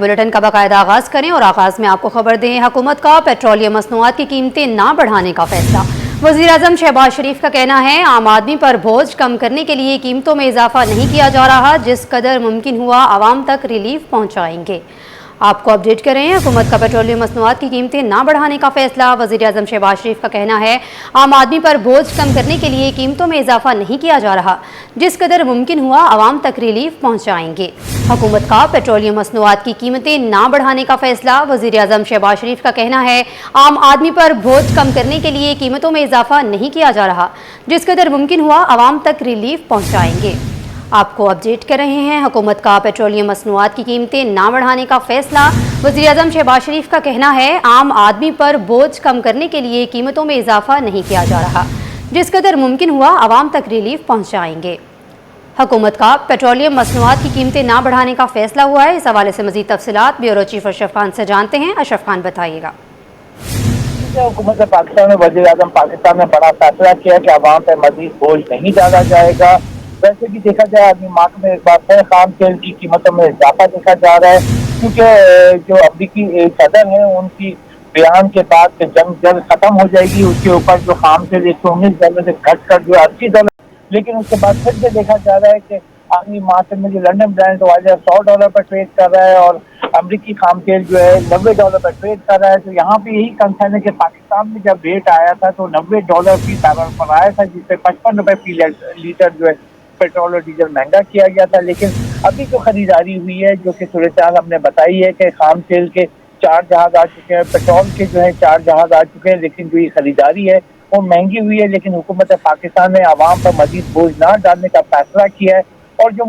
Bulletin का बाकायदा आगाज करें और आगाज में आपको खबर दें, हुकूमत का पेट्रोलियम मसनूआत की कीमतें ना बढ़ाने का फैसला। वज़ीर-ए-आज़म शहबाज शरीफ का कहना है, आम आदमी पर बोझ कम करने के लिए कीमतों में इजाफा नहीं किया जा रहा, जिस कदर मुमकिन हुआ आवाम तक रिलीफ पहुँचाएंगे। आपको अपडेट करें, हुकूमत का पेट्रोलियम मसनूआत की कीमतें ना बढ़ाने का फैसला। वज़ीर-ए-आज़म शहबाज शरीफ का कहना है, आम आदमी पर बोझ कम करने के लिए कीमतों में इजाफा नहीं किया जा रहा, जिस कदर मुमकिन हुआ आवाम तक रिलीफ पहुँचाएंगे। हुकूमत का पेट्रोलियम मसनूआत की कीमतें ना बढ़ाने का फैसला। वज़ीर-ए-आज़म शहबाज शरीफ का कहना है, आम आदमी पर बोझ कम करने के लिए कीमतों में इजाफा नहीं किया जा रहा, जिस कदर मुमकिन हुआ आवाम तक रिलीफ पहुँचाएंगे। आपको अपडेट कर रहे हैं, हुकूमत का पेट्रोलियम मसनूआत की कीमतें ना बढ़ाने का फैसला। वज़ीर-ए-आज़म शहबाज शरीफ का कहना है, आम आदमी पर बोझ कम करने के लिए कीमतों में इजाफा नहीं किया जा रहा, जिस कदर मुमकिन हुआ आवाम तक रिलीफ पहुँचाएंगे। हुकूमत का पेट्रोलियम मसनूआत की कीमतें ना बढ़ाने का फैसला हुआ है। इस हवाले से मज़ीद तफसीलात ब्यूरो चीफ अशरफ खान से जानते हैं। अशरफ खान, बताइएगा। हुकूमत पाकिस्तान में वज़ीर-ए-आज़म पाकिस्तान ने बड़ा फैसला किया कि अवाम पर मज़ीद बोझ नहीं डाला जाएगा। वैसे भी देखा जाए, आदमी मार्क में एक बार फिर खाम तेल की कीमतों में इजाफा देखा जा रहा है, क्योंकि जो अमरीकी सदर है उनकी बयान के बाद कि जंग जल्द खत्म हो जाएगी, उसके ऊपर जो खाम तेल $119 से घट कर जो $80, लेकिन उसके बाद फिर से देखा जा रहा है कि आदमी मार्केट में जो लंदन ब्रांड ऑयल है $100 पर ट्रेड कर रहा है और अमरीकी खाम तेल जो है $90 पर ट्रेड कर रहा है। तो यहाँ पे यही कंसर्न है कि पाकिस्तान में जब रेट आया था तो $90 फी बैरल पर आया था, जिससे ₹55 फी लीटर जो है पेट्रोल और डीजल महंगा किया गया था। लेकिन अभी जो खरीदारी हुई है, जो कि सूरत-ए-हाल हमने बताई है कि खाम तेल के 4 जहाज आ चुके हैं, पेट्रोल के जो है 4 जहाज आ चुके हैं, लेकिन जो ये खरीदारी है वो महंगी हुई है। लेकिन हुकूमत पाकिस्तान ने आवाम पर मजीद बोझ ना डालने का फैसला किया है और जो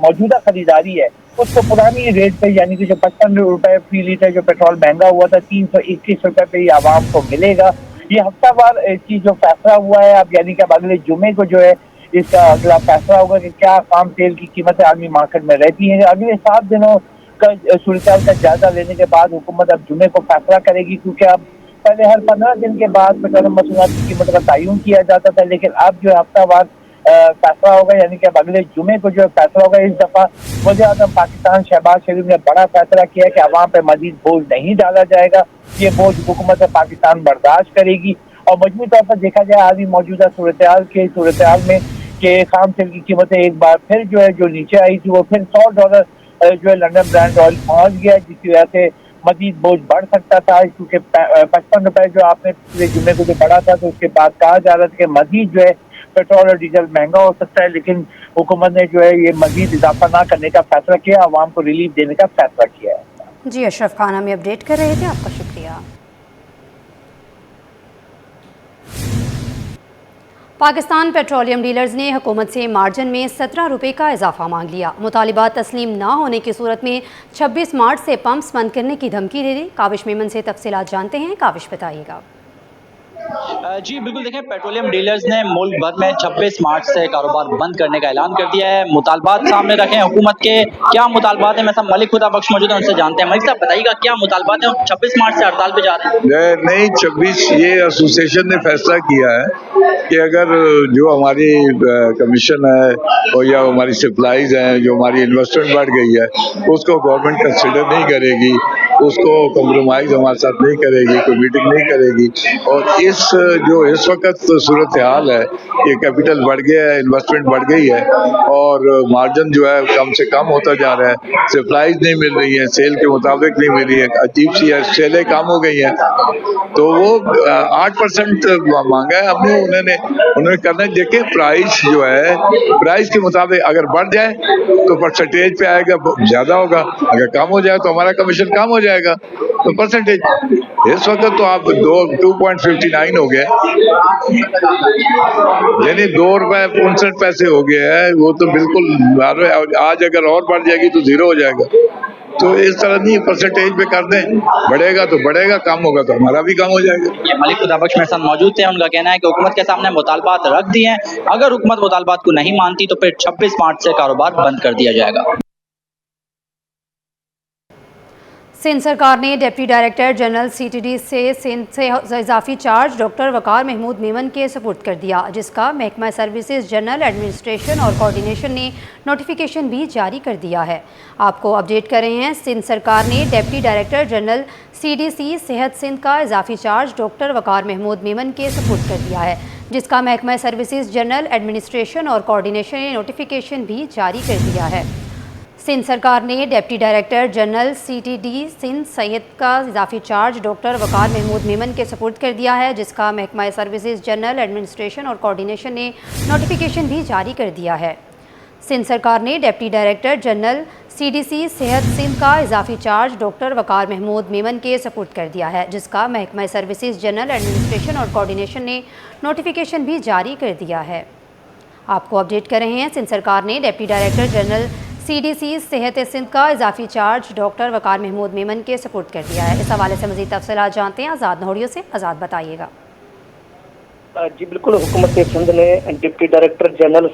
मौजूदा खरीदारी है उसको पुरानी रेट पे, यानी कि जो ₹55 फी लीटर जो पेट्रोल महंगा हुआ था, ₹321 पे ही आवाम को मिलेगा। ये हफ्तावार की जो फैसला हुआ है अब, यानी कि अब अगले जुमे को जो है इसका अगला फैसला होगा कि क्या खाम तेल की कीमतें आलमी मार्केट में रहती हैं। अगले 7 दिनों का सूरत-ए-हाल का जायजा लेने के बाद हुकूमत अब जुमे को फैसला करेगी, क्योंकि अब पहले हर 15 दिन के बाद पेट्रोलियम मसनूआत की कीमत का तयन किया जाता था, लेकिन अब जो हफ्तावार फैसला होगा, यानी कि अब अगले जुमे को जो फैसला होगा। इस दफा वज़ीर-ए-आज़म पाकिस्तान शहबाज शरीफ ने बड़ा फैसला किया कि अवाम पर मजीद बोझ नहीं डाला जाएगा। ये बोझ हुकूमत पाकिस्तान बर्दाश्त करेगी और मजमूई तौर पर देखा जाए आज मौजूदा सूरत-ए-हाल में कि खाम तेल की कीमतें एक बार फिर जो है जो नीचे आई थी, वो फिर $100 जो है लंदन ब्रांड ऑयल पहुंच गया, जिसकी वजह से मजीद बोझ बढ़ सकता था, क्योंकि ₹55 जो आपने पिछले जुमे को जो बढ़ा था, तो उसके बाद कहा जा रहा था कि मजीद जो है पेट्रोल और डीजल महंगा हो सकता है। लेकिन हुकूमत ने जो है ये मजीद इजाफा ना करने का फैसला किया, आवाम को रिलीफ देने का फैसला किया है। जी, अशरफ खान हमें अपडेट कर रहे थे, आपका शुक्रिया। पाकिस्तान पेट्रोलियम डीलर्स ने हुकूमत से मार्जिन में ₹17 का इजाफा मांग लिया। मुतालिबात तस्लीम ना होने की सूरत में 26 मार्च से पंप्स बंद करने की धमकी दे दी। काविश मेमन से तफसीलात जानते हैं। काविश, बताइएगा। जी बिल्कुल, देखें, पेट्रोलियम डीलर्स ने मुल्क भर में 26 मार्च से कारोबार बंद करने का ऐलान कर दिया है। मुतालबात सामने रखे हुकूमत के, क्या मुतालबात है? मैं सब मलिक खुदा बख्श मौजूद है, उनसे जानते हैं। मलिक साहब, बताइएगा क्या मुतालबात है? 26 मार्च से हड़ताल पे जा रहे हैं? नहीं, 26 ये एसोसिएशन ने फैसला किया है कि अगर जो हमारी कमीशन है और या हमारी सप्लाईज हैं, जो हमारी इन्वेस्टमेंट बढ़ गई है, उसको गवर्नमेंट कंसिडर नहीं करेगी, उसको कम्प्रोमाइज हमारे साथ नहीं करेगी, कोई मीटिंग नहीं करेगी। और इस वक्त सूरत हाल है कि कैपिटल बढ़ गया है, इन्वेस्टमेंट बढ़ गई है और मार्जिन जो है कम से कम होता जा रहा है, सप्लाईज नहीं मिल रही है, सेल के मुताबिक नहीं मिल रही है, अजीब सी है, सेलें कम हो गई हैं। तो वो 8% मांगा है हमने, उन्होंने करना। देखे, प्राइस जो है प्राइस के मुताबिक अगर बढ़ जाए तो परसेंटेज पे आएगा, ज्यादा होगा, अगर कम हो जाए तो हमारा कमीशन कम हो जाएगा। तो परसेंटेज इस वक्त तो आप 2.59 हो गया, यानी ₹2.59 हो गया है। वो तो बिल्कुल, आज अगर और बढ़ जाएगी तो 0 हो जाएगा। तो इस तरह नहीं, परसेंटेज पे कर दें, बढ़ेगा तो बढ़ेगा, कम होगा तो हमारा भी कम हो जाएगा। ये मलिक खुदा बख्श मेरे साथ मौजूद थे। उनका कहना है कि हुकूमत के सामने मुतालबात रख दिए हैं, अगर हुकूमत मुतालबात को नहीं मानती तो फिर 26 मार्च से कारोबार बंद कर दिया जाएगा। सिंध सरकार ने डिप्टी डायरेक्टर जनरल CTD से सिंध से इजाफी चार्ज डॉक्टर वकार महमूद मेमन के सपुर्द कर दिया, जिसका महकमा सर्विसेज जनरल एडमिनिस्ट्रेशन और कोऑर्डिनेशन ने नोटिफिकेशन भी जारी कर दिया है। आपको अपडेट कर रहे हैं, सिंध सरकार ने डिप्टी डायरेक्टर जनरल CDC सेहत सिंध का इजाफी चार्ज डॉक्टर वकार महमूद मेमन के सपुर्द कर दिया है, जिसका महकमा सर्विसेज जनरल एडमिनिस्ट्रेशन और कोऑर्डिनेशन ने नोटिफिकेशन भी जारी कर दिया है। सिंध सरकार ने deputy director general CTD Sindh सेहत का इजाफी चार्ज डॉक्टर वकार महमूद मेमन के सपुर्द कर दिया है, जिसका महकमा सर्विसेज जनरल एडमिनिस्ट्रेशन और कोऑर्डिनेशन ने नोटिफिकेशन भी जारी कर दिया है। सिंध सरकार ने डिप्टी डायरेक्टर जनरल CDC सेहत सिंध का इजाफी चार्ज डॉक्टर वकार महमूद मेमन के सपुर्द कर दिया है, जिसका महकमा सर्विसेज जनरल एडमिनिस्ट्रेशन और कोऑर्डिनेशन ने नोटिफिकेशन भी जारी कर दिया है। आपको अपडेट कर रहे हैं, सिंध सरकार ने डिप्टी डायरेक्टर जनरल CDC सेहत सिंध का इजाफी चार्ज डॉक्टर वकार महमूद मेमन के सपुर्द कर दिया है। इस हवाले से मज़ीद तफसीलात जानते हैं आज़ाद नोड़ियों से। आज़ाद, बताइएगा। जी बिल्कुल, हुकूमत सिंध ने डिप्टी डायरेक्टर जनरल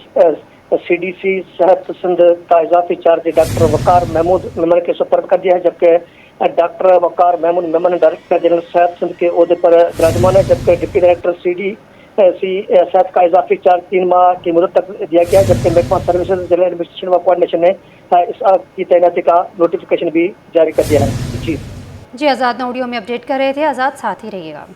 CDC सेहत सिंध का इजाफी चार्ज डॉक्टर वकार महमूद मेमन के सुपर्द कर दिया है, जबकि doctor Waqar Mahmood Memon director general सेहत सिंध के ओहदे पर विराजमान है, जबकि डिप्टी डायरेक्टर CDC सेहत का इजाफी चार्ज 3 माह की मुदत तक दिया गया है, जबकि महकमा सर्विसेज जनरल एडमिनिस्ट्रेशन व कोऑर्डिनेशन ने इस की तैनाती का नोटिफिकेशन भी जारी कर दिया है। जी आज़ाद नोडियो में अपडेट कर रहे थे। आज़ाद, साथ ही रहिएगा।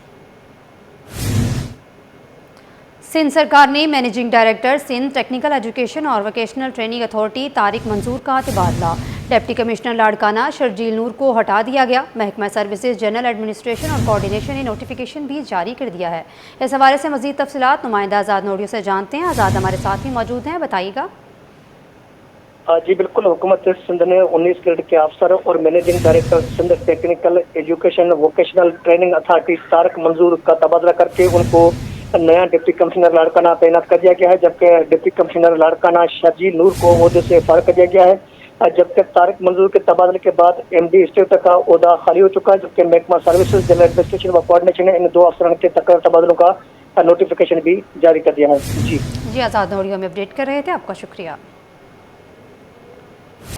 सिंध सरकार ने managing director Sindh technical education और vocational training authority Tariq Manzoor का तबादला डिप्टी कमिश्नर लाड़काना शर्जील नूर को हटा दिया गया। महकमा सर्विसेज जनरल एडमिनिस्ट्रेशन और कोऑर्डिनेशन ने नोटिफिकेशन भी जारी कर दिया है। इस हवाले से मज़ीद तफसीलात नुमाइंदा आज़ाद नोडियो से जानते हैं। आज़ाद हमारे साथ ही मौजूद हैं, बताइएगा। जी बिल्कुल, हुकूमत सिंध ने 19 ग्रेड के अफसर और managing director Sindh technical education vocational training authority Tariq Manzoor का तबादला करके उनको नया डिप्टी कमिश्नर लाड़काना तैनात कर दिया गया है, जबकि डिप्टी कमिश्नर लाड़काना शर्जील नूर को ओहदे से फारिग कर दिया गया है। जबकि तारिक मंजूर के तबादले के बाद MD स्टेट का ओहदा खाली हो चुका है, जबकि महकमा सर्विसेज जनरल एडमिनिस्ट्रेशन व कोऑर्डिनेशन ने इन 2 अफसरों के तबादलों का नोटिफिकेशन भी जारी कर दिया है। जी आज़ाद नोडियो में अपडेट कर रहे थे, आपका शुक्रिया।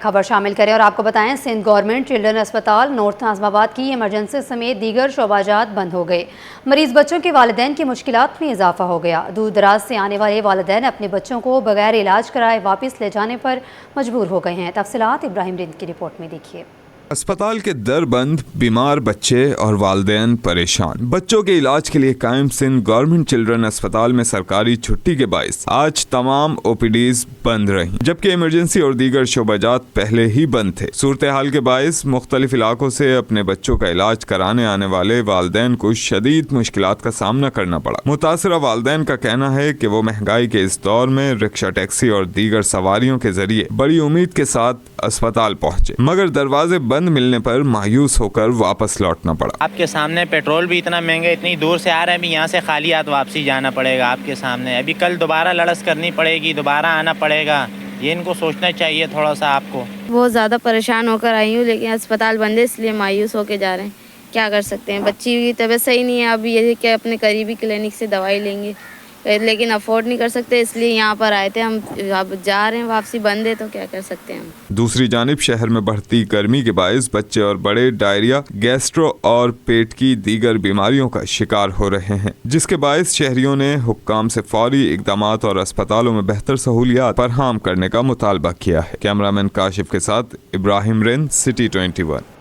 खबर शामिल करें और आपको बताएं, सिंध गवर्नमेंट चिल्ड्रन अस्पताल नॉर्थ नाज़िमाबाद की इमरजेंसी समेत दीगर शोबाजात बंद हो गए। मरीज बच्चों के वालिदैन की मुश्किलात में इजाफा हो गया। दूर दराज से आने वाले वालिदैन अपने बच्चों को बगैर इलाज कराए वापस ले जाने पर मजबूर हो गए हैं। तफसीलात इब्राहिम रिंद की रिपोर्ट में देखिए। अस्पताल के दर बंद, बीमार बच्चे और वालिदैन परेशान। बच्चों के इलाज के लिए कायम सिंध गवर्नमेंट चिल्ड्रन अस्पताल में सरकारी छुट्टी के बायस आज तमाम OPDs बंद रहीं, जबकि इमरजेंसी और दीगर शोबाजात पहले ही बंद थे। सूरत हाल के बायस मुख्तलिफ इलाकों से अपने बच्चों का इलाज कराने आने वाले वालिदैन को शदीद मुश्किलात का सामना करना पड़ा। मुतासरा वालिदैन का कहना है कि वो महंगाई के इस दौर में रिक्शा, टैक्सी और दीगर सवारियों के जरिए बड़ी उम्मीद के साथ अस्पताल पहुंचे, मगर दरवाजे बंद मिलने पर मायूस होकर वापस लौटना पड़ा। आपके सामने पेट्रोल भी इतना महंगा, इतनी दूर से आ रहे हैं, अभी यहाँ से खाली हाथ वापसी जाना पड़ेगा आपके सामने। अभी कल दोबारा लड़स करनी पड़ेगी, दोबारा आना पड़ेगा। ये इनको सोचना चाहिए थोड़ा सा आपको। बहुत ज़्यादा परेशान होकर आई हूँ, लेकिन अस्पताल बंद है इसलिए मायूस होकर जा रहे हैं। क्या कर सकते हैं, बच्ची की तबीयत सही नहीं है। अब ये कि अपने करीबी क्लिनिक से दवाई लेंगे, लेकिन अफोर्ड नहीं कर सकते, इसलिए यहाँ पर आए थे। हम अब जा रहे हैं, वापसी बंद है, तो क्या कर सकते हैं हम। दूसरी जानिब शहर में बढ़ती गर्मी के बायस बच्चे और बड़े डायरिया, गैस्ट्रो और पेट की दीगर बीमारियों का शिकार हो रहे हैं, जिसके बायस शहरियों ने हुक्काम से फौरी इकदामात और अस्पतालों में बेहतर सहूलियात फराहम करने का मुतालबा किया है। कैमरामैन काशिफ के साथ इब्राहिम रिंद, सिटी 21।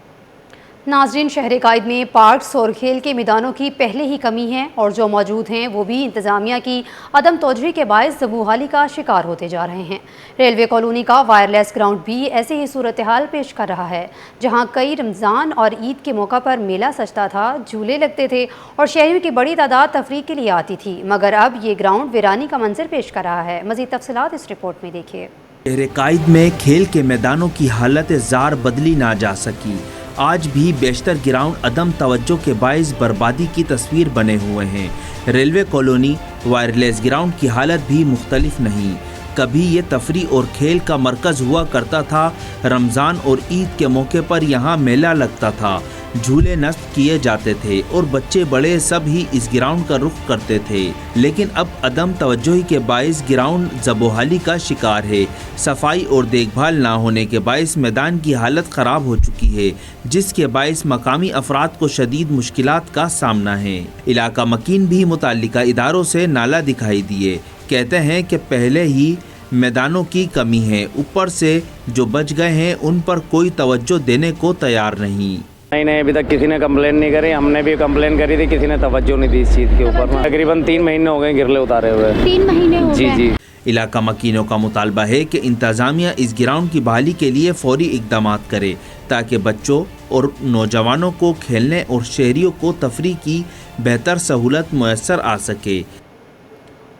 नाजरीन, शहर कायद में पार्क्स और खेल के मैदानों की पहले ही कमी है और जो मौजूद हैं वो भी इंतज़ामिया की अदम तवज्जोही के बायस ज़बूहाली का शिकार होते जा रहे हैं। रेलवे कॉलोनी का वायरलेस ग्राउंड भी ऐसे ही सूरत हाल पेश कर रहा है, जहां कई रमज़ान और ईद के मौका पर मेला सजता था, झूले लगते थे और शहरियों की बड़ी तादाद तफरीह के लिए आती थी, मगर अब ये ग्राउंड वीरानी का मंजर पेश कर रहा है। मज़ीद तफसीलात इस रिपोर्ट में देखिए। शहर कायद में खेल के मैदानों की हालत ज़ार बदली ना जा सकी। आज भी बेशतर ग्राउंड अदम तवज्जो के बाइस बर्बादी की तस्वीर बने हुए हैं। रेलवे कॉलोनी वायरलेस ग्राउंड की हालत भी मुख्तलिफ नहीं। कभी ये तफरीह और खेल का मरकज़ हुआ करता था। रमज़ान और ईद के मौके पर यहाँ मेला लगता था, झूले नस्ब किए जाते थे और बच्चे बड़े सब ही इस ग्राउंड का रुख करते थे, लेकिन अब अदम तवज्जोही के बाइस ग्राउंड ज़बोहाली का शिकार है। सफाई और देखभाल ना होने के बाइस मैदान की हालत ख़राब हो चुकी है, जिसके बाइस मकामी अफराद को शदीद मुश्किलात का सामना है। इलाका मकीन भी मुताल्लिका इदारों से नाला दिखाई दिए, कहते हैं कि पहले ही मैदानों की कमी है, ऊपर से जो बच गए हैं उन पर कोई तवज्जो देने को तैयार नहीं। नहीं, अभी तक किसी ने कंप्लेन नहीं करी। हमने भी कंप्लेन करी थी, किसी ने तवज्जो नहीं दी इस चीज़ के ऊपर। तकरीबन 3 महीने हो गए गिरले उतारे हुए। 3 महीने हो गए? जी। इलाका मकीनों का मुतालबा है कि इंतज़ामिया इस ग्राउंड की बहाली के लिए फौरी इक़दामात करे, ताकि बच्चों और नौजवानों को खेलने और शहरियों को तफरीह की बेहतर सहूलत मुयस्सर आ सके।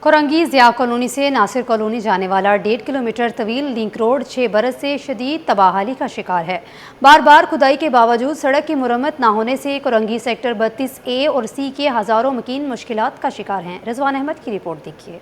कोरंगी ज़िया कॉलोनी से नासिर कॉलोनी जाने वाला 1.5 किलोमीटर तवील लिंक रोड 6 बरस से शदीद तबाहाली का शिकार है। बार बार खुदाई के बावजूद सड़क की मुरम्मत ना होने से कोरंगी सेक्टर 32A और C के हज़ारों मकीन मुश्किलात का शिकार हैं। रिजवान अहमद की रिपोर्ट देखिए।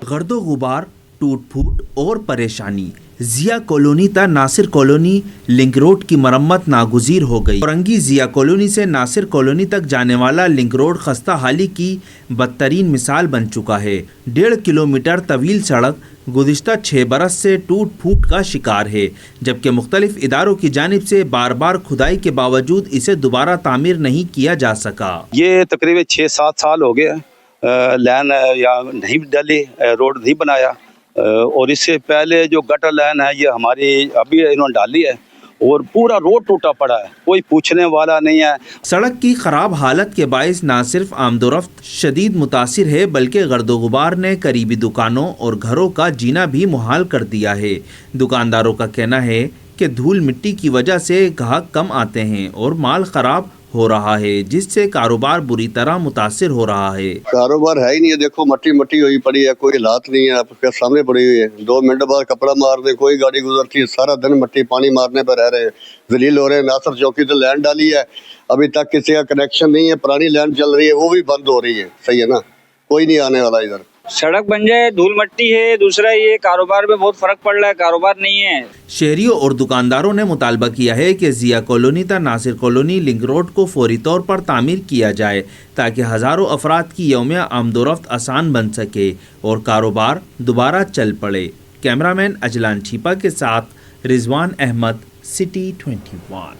गर्दो गुबार, टूट फूट और परेशानी। ज़िया कॉलोनी ता नासिर कॉलोनी लिंक रोड की मरम्मत नागुज़ीर हो गई। कोरंगी ज़िया कॉलोनी से नासिर कॉलोनी तक जाने वाला लिंक रोड खस्ता हाली की बदतरीन मिसाल बन चुका है। 1.5 किलोमीटर तवील सड़क गुज़िश्ता 6 बरस से टूट फूट का शिकार है, जबकि मुख्तलिफ इदारों की जानिब से बार बार खुदाई के बावजूद इसे दोबारा तामीर नहीं किया जा सका। ये तकरीबन 6-7 साल हो गए लाइन या नहीं डाली, रोड नहीं बनाया, और इससे पहले जो गटर लाइन है ये हमारी अभी इन्होंने डाली है और पूरा रोड टूटा पड़ा है, कोई पूछने वाला नहीं है। सड़क की खराब हालत के बायस न सिर्फ आमदोरफ्त शदीद मुतासिर है, बल्कि गर्दो गुबार ने करीबी दुकानों और घरों का जीना भी मुहाल कर दिया है। दुकानदारों का कहना है कि धूल मिट्टी की वजह से ग्राहक कम आते हैं और माल खराब हो रहा है, जिससे कारोबार बुरी तरह मुतासिर हो रहा है। कारोबार है ही नहीं है, देखो मट्टी मट्टी हुई पड़ी है, कोई हालात नहीं है, आपके सामने पड़ी हुई है। 2 मिनट बाद कपड़ा मार दे, कोई गाड़ी गुजरती है, सारा दिन मट्टी पानी मारने पर रह रहे हैं, जलील हो रहे हैं। नासिर चौकी से लैंड डाली है, अभी तक किसी का कनेक्शन नहीं है, पुरानी लैंड चल रही है, वो भी बंद हो रही है। सही है ना, कोई नहीं आने वाला इधर। सड़क बन जाए, धूल मट्टी है, दूसरा ये कारोबार में बहुत फर्क पड़ रहा है, कारोबार नहीं है। शहरियों और दुकानदारों ने मुतालबा किया है कि ज़िया कॉलोनी ता नासिर कॉलोनी लिंक रोड को फौरी तौर पर तामीर किया जाए, ताकि हज़ारों अफराद की यौमिया आमदोरफ्त आसान बन सके और कारोबार दोबारा चल पड़े। कैमरामैन अजलान छीपा के साथ रिजवान अहमद, सिटी 21।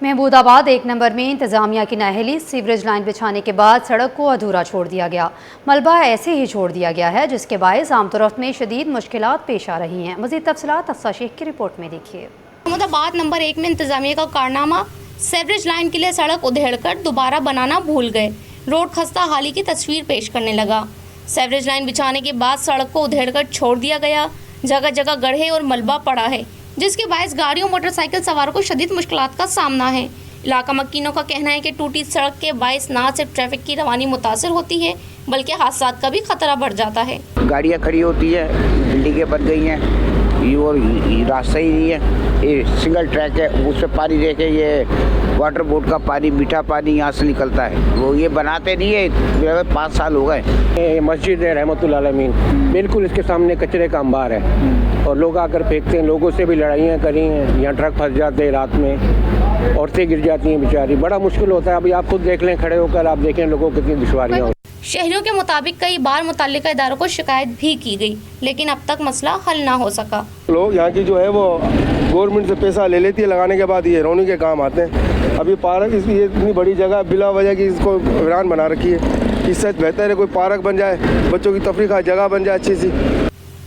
महमूदाबाद 1 नंबर में इंतज़ामिया की नाअहली सीवरेज लाइन बिछाने के बाद सड़क को अधूरा छोड़ दिया गया। मलबा ऐसे ही छोड़ दिया गया है, जिसके बायस आमतौरफ़्त में शदीद मुश्किलात पेश आ रही हैं। मज़ीद तफसीलात अफसा शेख की रिपोर्ट में देखिए। महमूदाबाद नंबर 1 में इंतज़ामिया का कारनामा, सीवरेज लाइन के लिए सड़क उधेड़कर दोबारा बनाना भूल गए। रोड खस्ता हाली की तस्वीर पेश करने लगा। सीवरेज लाइन बिछाने के बाद सड़क को उधेड़कर छोड़ दिया गया। जगह जगह गड्ढे और मलबा पड़ा है, जिसके बायस गाड़ियों मोटरसाइकिल सवारों को शदीद मुश्किलात का सामना है। इलाका मकीनों का कहना है कि टूटी सड़क के बायस न सिर्फ ट्रैफिक की रवानी मुतासर होती है, बल्कि हादसात का भी खतरा बढ़ जाता है। गाड़ियाँ खड़ी होती है, बिल्डिंगें बन गई हैं, ये रास्ता ही नहीं है, ये सिंगल ट्रैक है, उस पर पानी देखे ये वाटर बोर्ड का पानी, मीठा पानी यहाँ से निकलता है, वो ये बनाते नहीं है। 5 साल हो गए। मस्जिद है रहमतुल्लाह अलमीन, बिल्कुल इसके सामने कचरे का अंबार है और लोग आकर फेंकते हैं। लोगों से भी लड़ाइयाँ करी हैं, यहाँ ट्रक फंस जाते हैं, रात में औरतें गिर जाती हैं बेचारी, बड़ा मुश्किल होता है। अभी आप खुद देख लें, खड़े होकर आप देखें लोगों को कितनी दुश्वारियाँ। शहरियों के मुताबिक कई बार मुतल्लिका इदारों को शिकायत भी की गई, लेकिन अब तक मसला हल ना हो सका। लोग यहाँ की जो है वो गवर्नमेंट से पैसा ले लेती है, लगाने के बाद ये रौनी के काम आते हैं। अभी पार्क इसकी इतनी बड़ी जगह बिला वजह की इसको वीरान बना रखी है। इससे बेहतर है कोई पार्क बन जाए, बच्चों की तफरीह का जगह बन जाए अच्छी सी।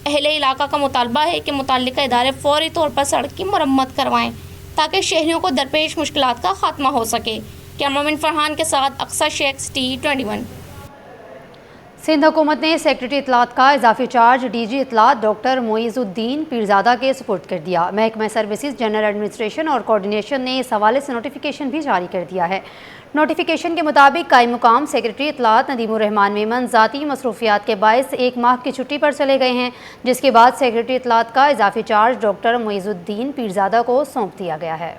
अहले इलाका का मुतालबा है कि मुतल्लिका इदारे फौरी तौर पर सड़क की मरम्मत करवाएं, ताकि शहरियों को दरपेश मुश्किलात का खात्मा हो सके। कैमरामैन फरहान के साथ अक्सर शेख, सिटी 21। सिंध हुकूमत ने सेक्रेटरी इतलात का इजाफी चार्ज डीजी इतलात डॉक्टर मोइजुद्दीन पीरजादा के सुपुर्द कर दिया। महकमा सर्विसेज, जनरल एडमिनिस्ट्रेशन और कोऑर्डिनेशन ने इस हवाले से नोटिफिकेशन भी जारी कर दिया है। नोटिफिकेशन के मुताबिक कायम मुकाम सेक्रेटरी इतलात नदीमुर रहमान मेमन ज़ाती मसरूफियात के बायस 1 माह की छुट्टी पर चले गए हैं, जिसके बाद सेक्रेटरी इतलात का इजाफी चार्ज डॉक्टर मोइजुद्दीन पीरजादा को सौंप दिया गया है।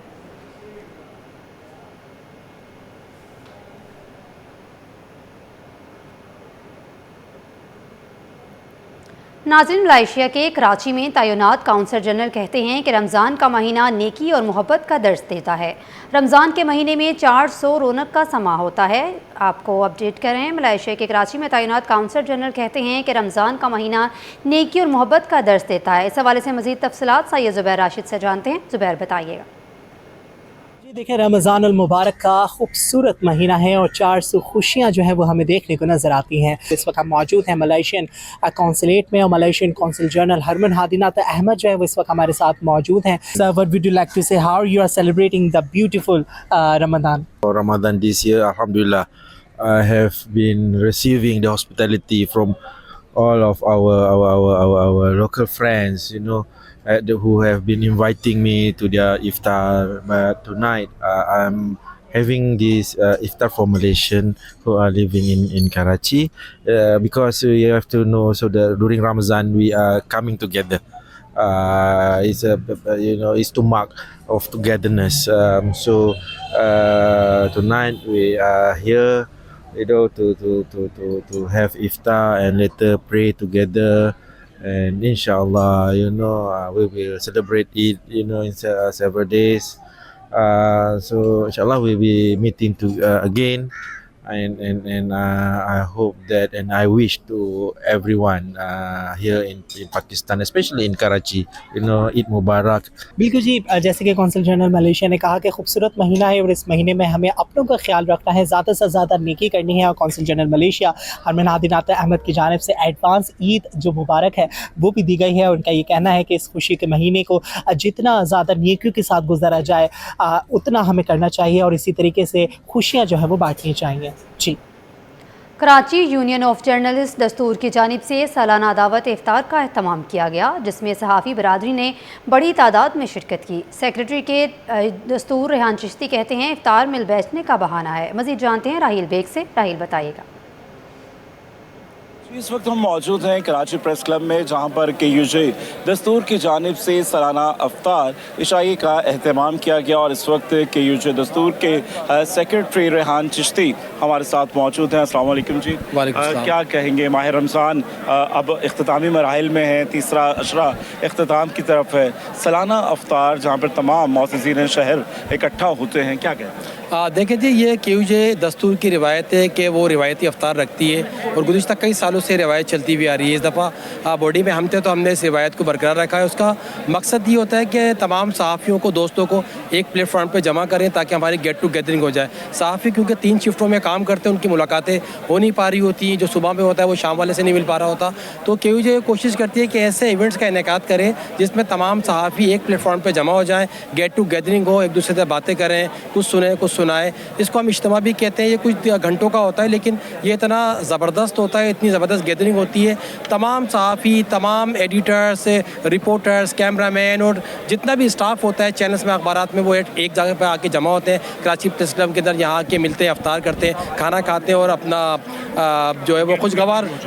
नाज़रीन, मलेशिया के कराची में तैनात काउंसलर जनरल कहते हैं कि रमज़ान का महीना नेकी और मोहब्बत का दर्स देता है। रमज़ान के महीने में 400 रौनक का समा होता है। आपको अपडेट करें, मलेशिया के कराची में तैनात काउंसलर जनरल कहते हैं कि रमज़ान का महीना नेकी और मोहब्बत का दर्स देता है। इस हवाले से मज़ीद तफसीलात सैयद ज़ुबैर राशिद से जानते हैं। ज़ुबैर, बताइएगा। देखें, रमज़ान अल मुबारक का खूबसूरत महीना है और 400 खुशियाँ जो है वो हमें देखने को नज़र आती हैं। इस वक्त हम मौजूद हैं मलेशियन कौंसलेट में और Malaysian consul general Herman Hadinat Ahmad जो है वो इस वक्त हमारे साथ मौजूद हैं। Sir, what would you like to say, how you are celebrating the beautiful Ramadan? For Ramadan this year, alhamdulillah, I have been receiving the hospitality from all of our local friends, you know, who have been inviting me to their iftar. But tonight, I'm having this iftar for Malaysian who are living in Karachi, because you have to know, so that during Ramadan we are coming together. It's to mark of togetherness. So tonight we are here, you know, to have iftar and later pray together. And inshallah, you know, we will celebrate it, you know, in several days. So inshallah we'll be meeting again, and I hope that, and I wish to everyone here in Pakistan, especially in Karachi, you know, Eid Mubarak. बिल्कुल जी, जैसे कि council general Malaysia ने कहा कि खूबसूरत महीना है और इस महीने में हमें अपनों का ख्याल रखना है, ज़्यादा से ज़्यादा नेकी करनी है। और consul general Malaysia Herman Hadinat Ahmad की जानिब से एडवांस ईद जो मुबारक है वो भी दी गई है। उनका ये कहना है कि इस खुशी के महीने को जितना ज़्यादा नेकियों के साथ गुजारा जाए उतना हमें करना चाहिए और इसी तरीके से खुशियाँ जो है वो बांटनी चाहिए। जी। कराची यूनियन ऑफ जर्नलिस्ट दस्तूर की जानिब से सालाना दावत इफ्तार का एहतमाम किया गया, जिसमें सहाफ़ी बरादरी ने बड़ी तादाद में शिरकत की। सेक्रेटरी के दस्तूर रेहान चिश्ती कहते हैं इफ्तार मिल बैठने का बहाना है। मज़ीद जानते हैं राहील बेग से। राहील, बताइएगा। इस वक्त हम मौजूद हैं कराची प्रेस क्लब में, जहां पर KUJ दस्तूर की जानिब से सालाना अफ्तार इशाई का एहतमाम किया गया। और इस वक्त KUJ दस्तूर के सेक्रेटरी रेहान चिश्ती हमारे साथ मौजूद हैं। अस्सलाम वालेकुम जी। क्या कहेंगे, माह रमज़ान अब इख्तितामी मराहिल में है, तीसरा अशरा इख्तिताम की तरफ है, सालाना अफ्तार जहाँ पर तमाम मौज़िज़ीन शहर इकट्ठा होते हैं, क्या कहते हैं? देखें जी, ये KUJ दस्तूर की रिवायत है कि वो रिवायती अफ्तार रखती है और गुज़िश्ता कई सालों से रिवायत चलती हुई आ रही है। इस दफ़ा बॉडी में हम थे तो हमने इस रिवायत को बरकरार रखा है। उसका मकसद ये होता है कि तमाम सहाफ़ियों को, दोस्तों को एक प्लेटफॉर्म पे जमा करें ताकि हमारी गेट टू गैदरिंग हो जाए। सहाफ़ी क्योंकि 3 शिफ्टों में काम करते हैं, उनकी मुलाकातें हो नहीं पा रही होती, जो सुबह में होता है वो शाम वाले से नहीं मिल पा रहा होता। तो KUJ कोशिश करती है कि ऐसे इवेंट्स का इनेकाद करें जिसमें तमाम सहाफ़ी एक प्लेटफॉर्म पर जमा हो जाएँ, गेट टू गैदरिंग हो, एक दूसरे से बातें करें, कुछ सुने कुछ सुनाए। इसको हम इज्तिमा भी कहते हैं। ये कुछ घंटों का होता है लेकिन ये इतना ज़बरदस्त होता है, इतनी ज़बरदस्त गैदरिंग होती है। तमाम सहाफ़ी, तमाम एडिटर्स, रिपोर्टर्स, कैमरामैन और जितना भी स्टाफ होता है चैनल्स में, अखबारात में, वो एक जगह पर आके जमा होते हैं। कराची प्रेस क्लब के अंदर यहाँ आके मिलते हैं, अफ्तार करते हैं, खाना खाते हैं और अपना जो है वो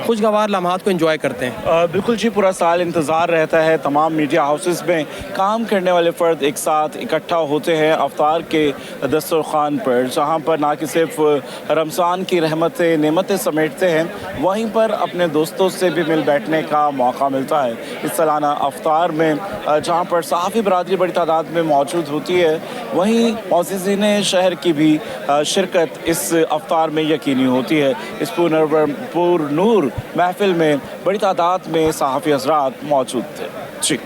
खुशगवार लम्हात को एंजॉय करते हैं। बिल्कुल जी, पूरा साल इंतज़ार रहता है, तमाम मीडिया हाउसेस में काम करने वाले फ़र्द एक साथ इकट्ठा होते हैं अफ्तार के दस्तरखान पर, जहाँ पर ना कि सिर्फ रमज़ान की रहमतें नेमतें समेटते हैं, वहीं पर अपने दोस्तों से भी मिल बैठने का मौका मिलता है। इस सालाना अफ्तार में जहाँ पर सहाफ़ी बरादरी बड़ी तादाद में मौजूद होती है, वहीं मौज़िज़ीन शहर की भी शिरकत इस अफ्तार में यकीनी होती है। इस पुरनूर महफिल में बड़ी तादाद में सहाफ़ी हज़रात मौजूद थे। जी।